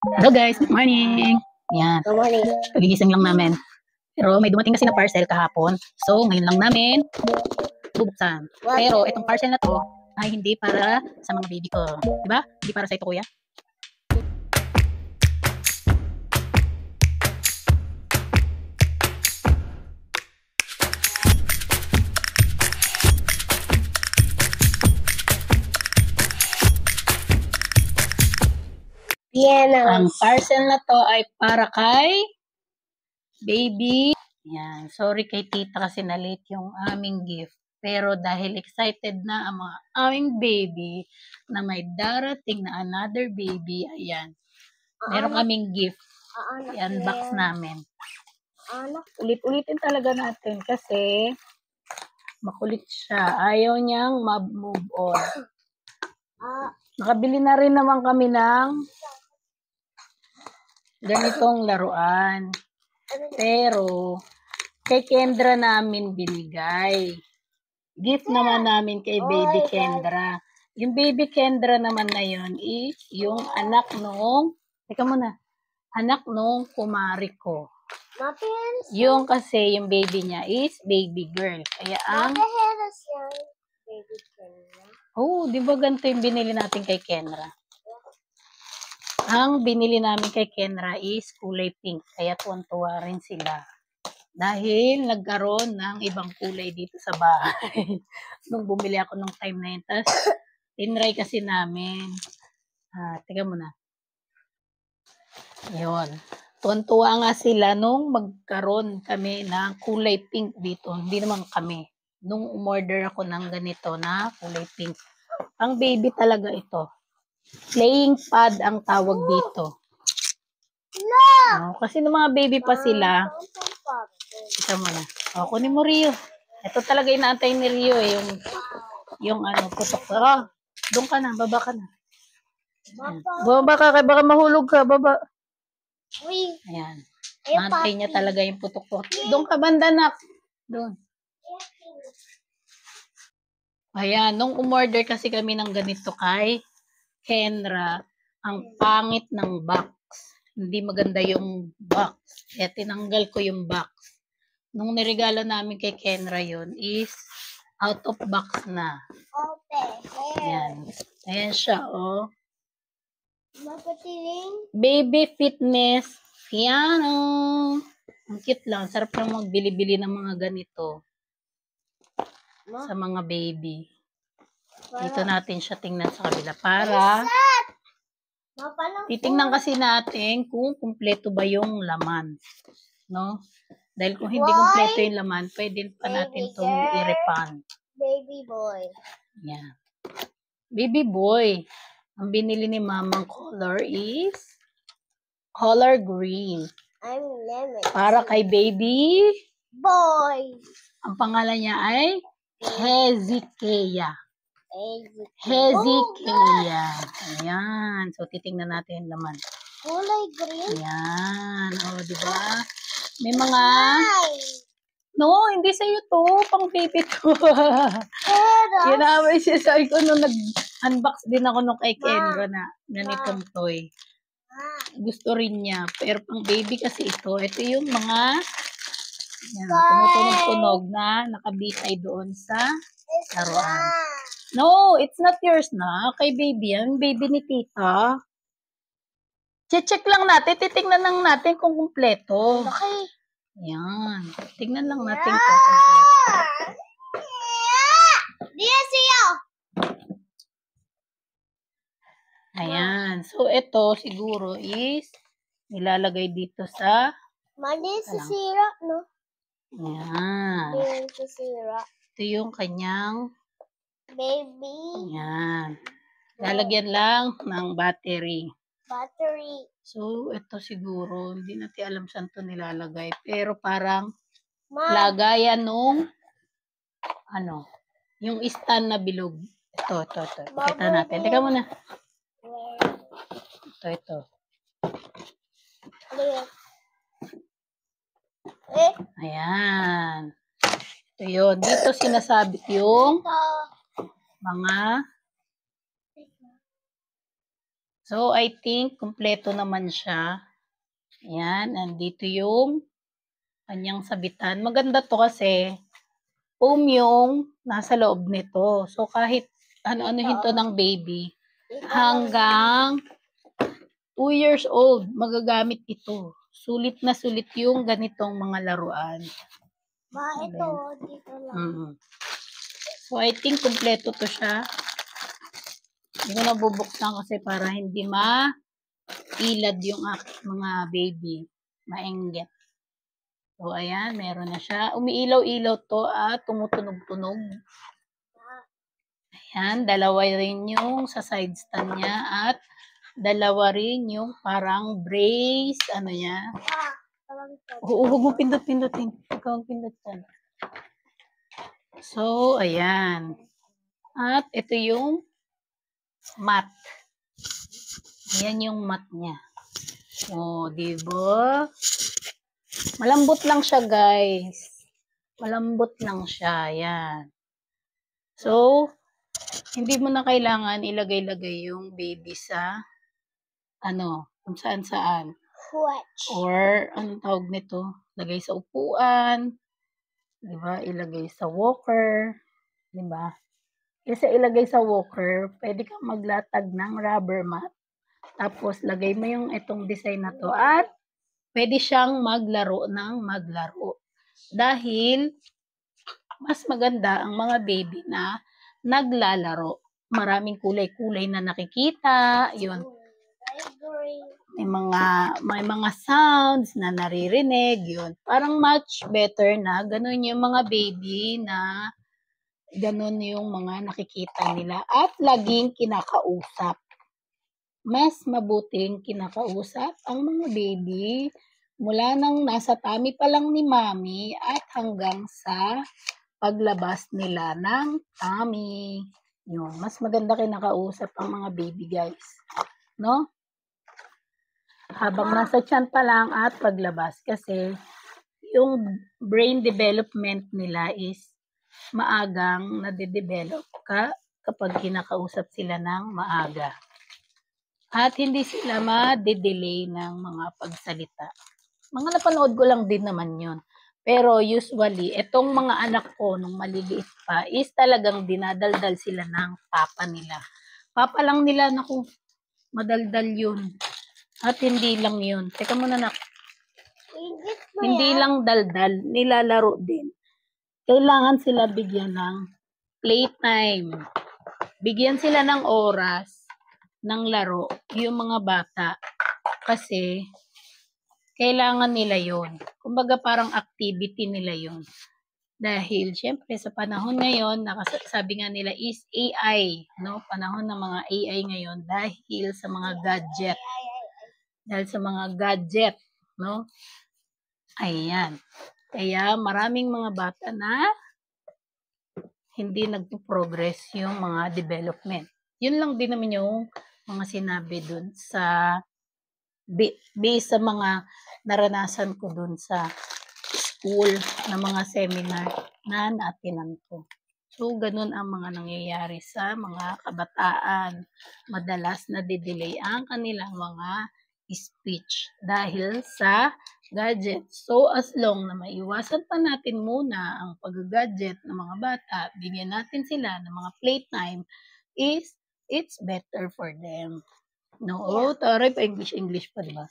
Hello guys, good morning. Yan, Good morning. kagigising lang namin. Pero may dumating kasi na parcel kahapon. So, ngayon lang namin bubuksan. Pero itong parcel na to ay hindi para sa mga baby ko. Diba? Hindi para sa ito, kuya. Ang parcel na to ay para kay baby. Yan, sorry kay tita kasi na late yung aming gift. Pero dahil excited na ang mga aming baby na may darating na another baby, ayan. Meron kaming gift. I-unbox namin. Ulit-ulitin talaga natin kasi makulit siya. Ayaw niyang move on. Nakabili na rin naman kami ng ganitong laruan. Pero, kay Kendra namin binigay. Gift naman namin kay baby Kendra. Yung baby Kendra naman na yun is yung anak nung, teka muna, anak nung kumari ko. Yung kasi yung baby niya is baby girl. Kaya ang Baby Kendra. oh, di ba ganito yung binili natin kay Kendra? Ang binili namin kay Kendra is kulay pink. Kaya tuwan-tuwa rin sila. Dahil nagkaroon ng ibang kulay dito sa bahay. Nung bumili ako nung time na yun. Tapos, tinry kasi namin. Teka muna. Yun. Tuwan-tuwa nga sila nung magkaroon kami ng kulay pink dito. Hindi naman kami. Nung umorder ako ng ganito na kulay pink. Ang baby talaga ito. Playing pad ang tawag dito. Kasi nung mga baby pa sila, ito muna. Kunin mo Rio. Ito talaga inaantay ni Rio eh, yung ano, putok. Doon ka na, baba ka na. Baba ka, baka mahulog ka, baba. Ayan. Naantay niya talaga yung putok. Doon ka banda na. Doon. Ayan, nung umorder kasi kami ng ganito kay Kendra, ang pangit ng box. Hindi maganda yung box. Kaya tinanggal ko yung box. Nung niregalo namin kay Kendra yun is out of box na. Ayan. Ayan siya, oh. Baby Fitness Piano. Ang cute lang. Sarap lang magbili-bili ng mga ganito. Sa mga baby. Dito natin siya tingnan sa kabila. Para titingnan kasi natin kung kumpleto ba yung laman. No? Dahil kung hindi kumpleto yung laman, pwede pa natin itong i-refund. Baby boy. Yan. Baby boy. Ang binili ni mamang color is color green. I'm lemon. Para kay baby Boy. ang pangalan niya ay Hezekiah. Hezekiah. Ayan. So, titingnan natin yung laman. Kulay green. Ayan. O, diba? May mga... No, hindi sa'yo to. Pang baby to. Yun na, may sasabi ko nung nag-unbox din ako nung kay Kendra na ganitong toy. Gusto rin niya. Pero pang baby kasi ito. Ito yung mga tumutunog-tunog na nakabitay doon sa laruan. No, it's not yours na. Kay baby yan. Baby ni tita. Check lang natin. Titignan lang natin kung kumpleto. Okay. Yan. Tignan lang natin kung kumpleto. Ayan. So, ito siguro is nilalagay dito sa Mali si Sira, no? Ayan. Mali si Sira. Ito yung kanyang Baby. ayan. Lalagyan lang ng battery. Battery. So, ito siguro, hindi natin alam saan ito nilalagay. Pero parang lagayan nung ano, yung stand na bilog. Ito. Kita natin. Teka muna. Ito. Ayan. Ito yun. Dito sinasabit yung mga So, I think kumpleto naman siya. Ayan, nandito yung kanyang sabitan. Maganda to kasi foam yung nasa loob nito. So, kahit ano-anuhin to ng baby, hanggang 2 years old, magagamit ito. Sulit na sulit yung ganitong mga laruan. Ito, dito lang. So, I think kumpleto to siya. Hindi ko na bubuksan kasi para hindi ilad yung mga baby. Maengget. So, ayan, meron na siya. Umiilaw-ilaw to at tumutunog-tunog. Ayan, dalawa rin yung sa side stand niya at dalawa rin yung parang brace, ano niya. Oo, huwag mo pindot-pindotin. Huwag pindot yan. So, ayan. At ito yung mat. Ayan yung mat niya. O, diba? Malambot lang siya, guys. Malambot lang siya. Ayan. So, hindi mo na kailangan ilagay-lagay yung baby sa kung saan-saan. Or, anong tawag nito? Lagay sa upuan. Diba? Ilagay sa walker. Diba? Kasi ilagay sa walker, pwede kang maglatag ng rubber mat. Tapos, lagay mo yung itong design na to at pwede siyang maglaro ng maglaro. Dahil, mas maganda ang mga baby na naglalaro. Maraming kulay-kulay na nakikita. Yun. May mga sounds na naririnig. Yun. Parang much better na ganun yung mga baby na ganun yung mga nakikita nila. At laging kinakausap. Mas mabuting kinakausap ang mga baby mula nang nasa tummy pa lang ni mommy at hanggang sa paglabas nila ng tummy. Yun, mas maganda kinakausap ang mga baby, guys. No? Habang nasa tiyan pa lang at paglabas kasi yung brain development nila is maagang nade-develop kapag kinakausap sila ng maaga. At hindi sila ma-delay ng mga pagsalita. Mga napanood ko lang din naman yun. Pero usually, itong mga anak ko nung maliliit pa is talagang dinadaldal sila ng papa nila. Papa lang nila, naku, madaldal yun. At hindi lang yun. Teka muna nak. Hindi lang daldal, nilalaro din. Kailangan sila bigyan ng playtime. Bigyan sila ng oras ng laro, yung mga bata. Kasi, kailangan nila yon. Kumbaga parang activity nila yon. Dahil, syempre, sa panahon ngayon, sabi nga nila is AI, no? Panahon ng mga AI ngayon dahil sa mga gadget. Dahil sa mga gadget, no? Ayan. Kaya, maraming mga bata na hindi nagpo-progress yung mga development. Yun lang din naman yung mga sinabi dun sa based sa mga naranasan ko dun sa school na mga seminar na naatinan ko. So, ganun ang mga nangyayari sa mga kabataan. Madalas na delay ang kanilang mga speech dahil sa gadget. So, as long na maiwasan pa natin muna ang pag-gadget ng mga bata, bigyan natin sila ng mga playtime, it's better for them. No, taray pa English pa, diba?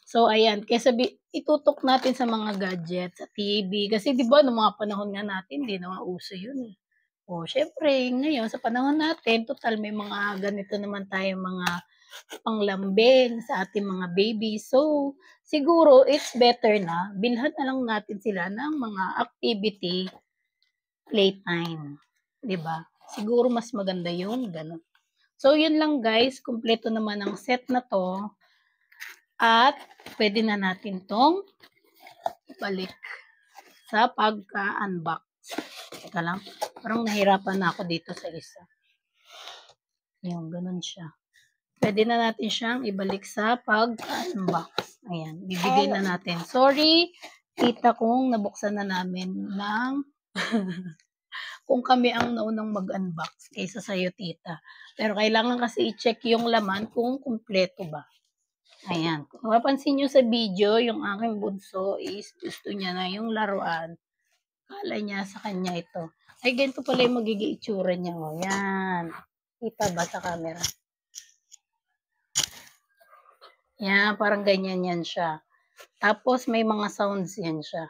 So, ayan, kesa itutok natin sa mga gadgets, sa TV, kasi diba, noong mga panahon nga natin, di na uso yun eh. O, syempre, ngayon, sa panahon natin, total may mga ganito naman tayo mga panglambing sa ating mga baby. So, siguro, it's better na, bilhan na lang natin sila ng mga activity, playtime. Diba? Siguro mas maganda yun, ganun. So, yun lang guys, kumpleto naman ang set na to. At, pwede na natin tong balik sa pagka-unbox. Teka lang, parang nahirapan na ako dito sa isa. Yung, ganun siya. Pwede na natin siyang ibalik sa pag-unbox. Ayan, bibigay na natin. Sorry, kita kong nabuksan na namin ng kung kami ang naunang mag-unbox kaysa sa'yo, tita. Pero kailangan kasi i-check yung laman kung kumpleto ba. Ayan. Kung mapapansin nyo sa video, yung aking bunso is gusto niya na yung laruan. Kala niya sa kanya ito. Ay, ganito pala yung magiging itsura niya. O, yan. Kita ba sa camera? Yan, parang ganyan yan siya. Tapos, may mga sounds yan siya.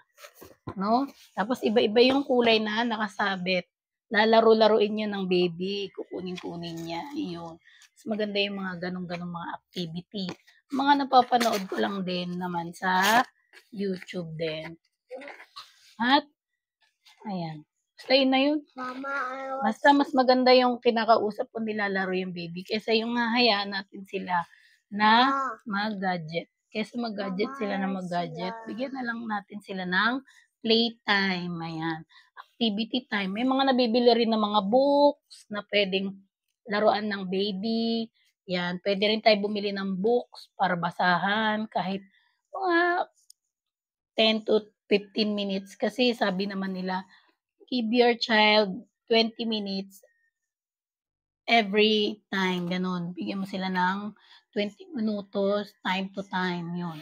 No? Tapos, iba-iba yung kulay na nakasabit. Lalaro-laruin niya ng baby. Kukunin-kunin niya. Iyon. Mas maganda yung mga ganong-ganong mga activity. Mga napapanood ko lang din naman sa YouTube din. At, ayan. Basta yun na yun. Mama, Basta mas maganda yung kinakausap kung nilalaro yung baby kaysa yung hahayaan natin sila na mag-gadget. Kaysa mag-gadget sila na mag-gadget, bigyan na lang natin sila ng playtime. Ayan. Activity time. May mga nabibili rin ng mga books na pwedeng laruan ng baby. Yan. Pwede rin tayo bumili ng books para basahan kahit mga 10 to 15 minutes. Kasi sabi naman nila, give your child 20 minutes every time. Ganun. Bigyan mo sila ng 20 minutos, time to time. Yun.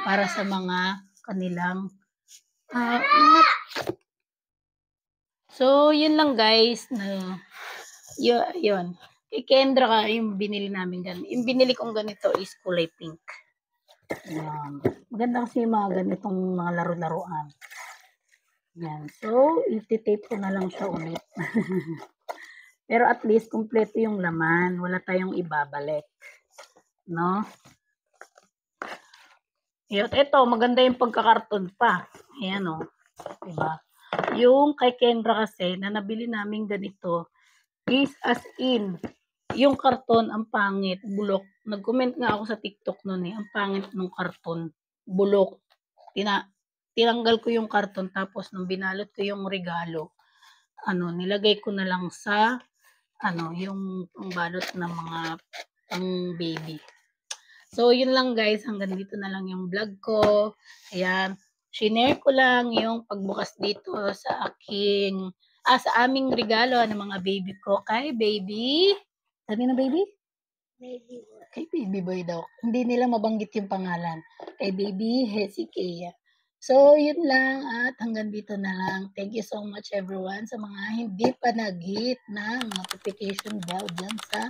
Para sa mga kanilang So, yun lang guys. Yun. Kay Kendra ka, yung binili namin ganito. Yung binili kong ganito is kulay pink. Yan. Maganda kasi yung mga ganitong mga laro-laruan. Yan. So, iti-tape ko na lang siya ulit. Pero at least, kumpleto yung laman. Wala tayong ibabalik. No? Ito, maganda yung pagkakarton pa. Ayan o. Diba? Yung kay Kendra kasi, na nabili namin ganito, is as in, yung karton, ang pangit, bulok. Nag-comment nga ako sa TikTok noon eh, ang pangit ng karton, bulok. Tinanggal ko yung karton, tapos nung binalot ko yung regalo, nilagay ko na lang sa, yung balot ng mga pang baby. So, yun lang guys, hanggang dito na lang yung vlog ko. Ayan, shinare ko lang yung pagbukas dito sa sa aming regalo ng mga baby ko kay baby. Sabi na baby? Baby boy. Kay baby boy daw. Hindi nila mabanggit yung pangalan. Kay baby Hezekiah. So, yun lang at hanggang dito na lang. Thank you so much everyone sa mga hindi pa nag-hit ng notification bell dyan sa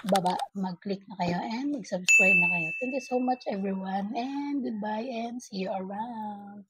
baba. Mag-click na kayo and mag-subscribe na kayo. Thank you so much everyone and goodbye and see you around.